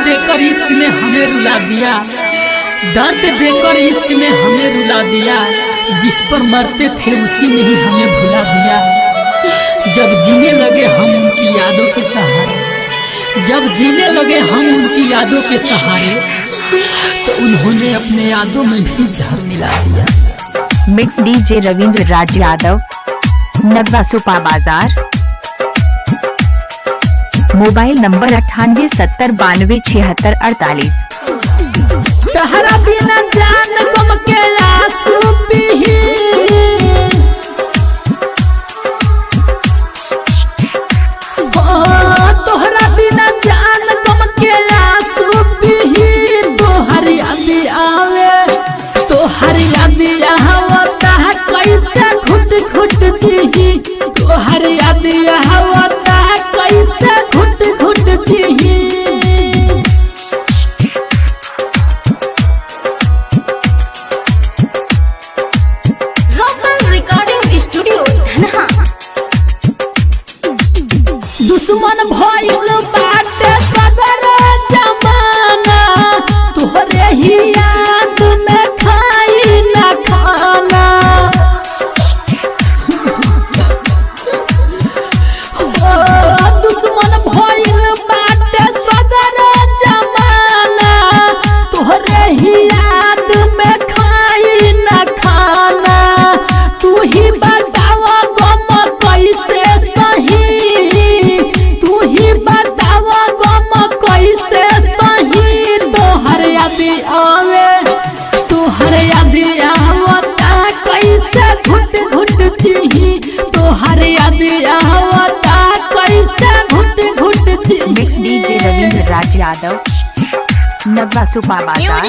देकर इश्क ने हमें रुला दिया, दर्द देकर इश्क ने हमें रुला दिया। जिस पर मरते थे उसी ने ही हमें भुला दिया। जब जीने लगे हम उनकी यादों के सहारे, जब जीने लगे हम उनकी यादों के सहारे, तो उन्होंने अपने यादों में भी जहर मिला दिया। मिक्स डीजे रविंद्र राज यादव, नगवा सुपा बाजार। Mobile number 9870927648। तहरा बिना जान गम के आंसू पीही, तोहरा बिना जान गम के आंसू पीही। तोहर याद आवे, तोहर याद आवता है कैसे घुट घुट जीही। तोहर याद आवता है कैसे घुट घुट जीही। दुश्मन भइल बाटे सदर जमाना, तोहरे ही याद में खाई ना खाना। दुश्मन भइल बाटे सदर जमाना, तोहरे ही याद में खाई ना खाना। तू ही बतावा गम कैसे सही, तू ही बतावा गम कैसे सही। तोहर याद आवे, तोहर याद आवता कैसे घुट घुट जीही। तोहर याद आवता कैसे घुट घुट जीही। मिक्स डीजे रविंद्र राज यादव, नगवा सुपा बाजार।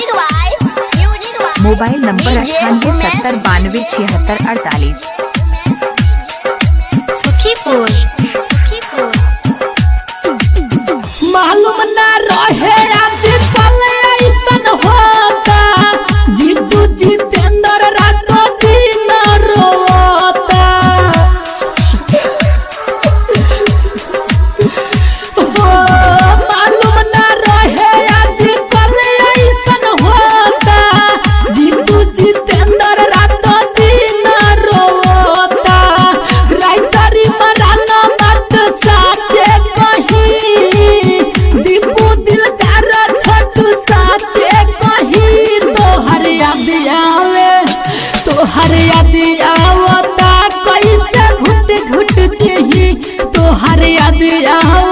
Mobile number 9870927648। सुखीपुर मालूम ना रहे आज कल ऐसन होता। जीतू जितेंद्र रातों दिन रोता। मालूम ना रहे आज कल ऐसन होता। जीतू जितेंद्र रातों दिन रोता। राइतरी मराना बात साचे कही, दीपू दिलदार छोटू साचे कही। तोहर याद आवे, तोहर याद आवता कैसे घुट घुट जीही। तोहर याद आवे।